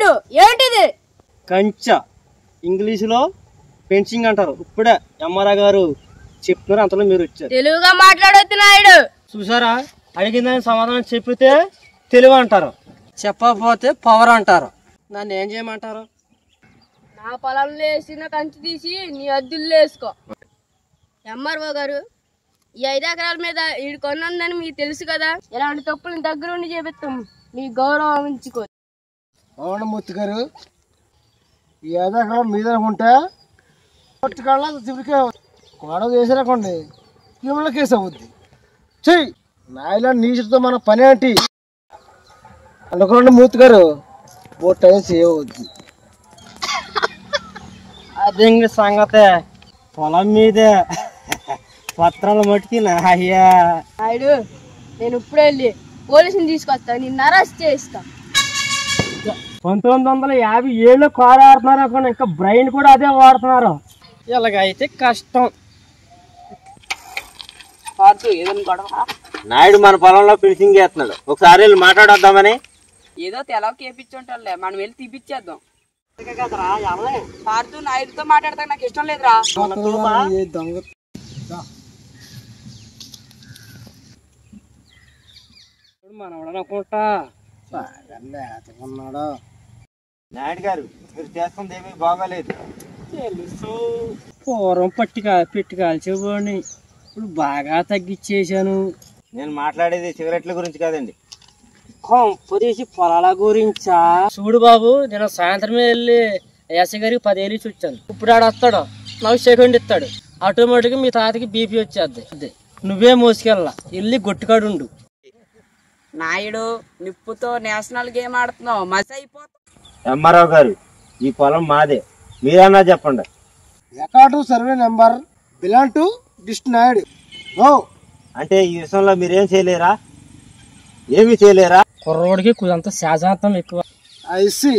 నాయుడు ఏంటిది? కంచ ఇంగ్లీషులో ఫెన్సింగ్ అంటారు. ఇప్పుడే ఎంఆర్ఆర్ గారు చెప్తున్నారు, అంతలో మీరు వచ్చారు. తెలుగుగా మాట్లాడొద్దు నాయుడు. చూసారా, అడిగిందని సమాధానం చెప్పితే తెలివి అంటారు, చెప్పకపోతే పవర్ అంటారు. నన్ను ఏం చేయమంటారు? నా పొలంలో వేసిన కంచి తీసి నీ అద్దుల్లో వేసుకో. ఎంఆర్ఓ గారు, ఈ 5 ఎకరాల మీద ఈడు కొన్నందని మీకు తెలుసు కదా. ఇలాంటి తప్పులను దగ్గరుండి చేపిస్తాం, మీ గౌరవం ఉంచుకో. అవును మూర్తి గారు, ఈ 5 ఎకరాలు మీద ఉంటే కొట్టుకాళ్ళ చివరికే గొడవ చేసారనుకోండి, క్రిమినల్ కేసు అవుద్ది. చెయ్యి నాయలా నీచుతో మన పని ఏంటి అనుకోండి మూర్తి గారు, బోట్ టైం చేయవద్దు. అదే సంగతే, పొలం మీదే పత్రాలు మట్టుకి నాయ్యా. నాయుడు, నేను ఇప్పుడే వెళ్ళి పోలీసుని తీసుకొస్తా, నిన్ను అరెస్ట్ చేయిస్తా. 1957 కారు ఆడుతున్నారు అనుకోండి, ఇంకా బ్రెయిన్ కూడా అదే వాడుతున్నారు. ఇలాగైతే కష్టం. నాయుడు మన పొలంలో ఫినిషింగ్ చేస్తున్నాడు, ఒకసారి వెళ్ళి మాట్లాడొద్దామని. ఏదో తెలవకి వేపించుంటారులే, మనం వెళ్ళి తీపిచ్చేద్దాం. పార్తు నాయుడుతో మాట్లాడతా నాకు ఇష్టం లేదురా. మనవడనుకుంటా ఉన్నాడా నాయుడు గారు, మీరు చేస్తుంది ఏమీ బాగోలేదు. తెలుసు, పూర్వం పెట్టి కాల్చేవాడిని, ఇప్పుడు బాగా తగ్గించేశాను. నేను మాట్లాడేది సిగరెట్ల గురించి కాదండి. కొంపదీసి పొలాల గురించా? చూడు బాబు, నేను సాయంత్రమే వెళ్ళి ఎస్ఐ గారికి 10 ఏళ్ళు ఇచ్చి వచ్చాను. ఇప్పుడు ఆడు వస్తాడు, నాకు సెకండ్ ఇస్తాడు, ఆటోమేటిక్గా మీ తాతకి బీపీ వచ్చేద్ది. నువ్వే మోసుకెళ్ళా, వెళ్ళి గొట్టుకాడుండు. నాయుడు, నిప్పుతో నేషనల్ గేమ్ ఆడుతున్నావు, మసి అయిపోతావు. ఎంఆర్ఆర్ గారు, ఈ పొలం మాదే, మీరన్నా చెప్పండి. Record survey number belong to డిస్ట్ నాయుడు. అంటే ఈ విషయంలో మీరేం చేయలేరా? ఏమీ చేయలేరా? కుర్రోడికి కొంత శాజాంతం ఎక్కువ. ఐసి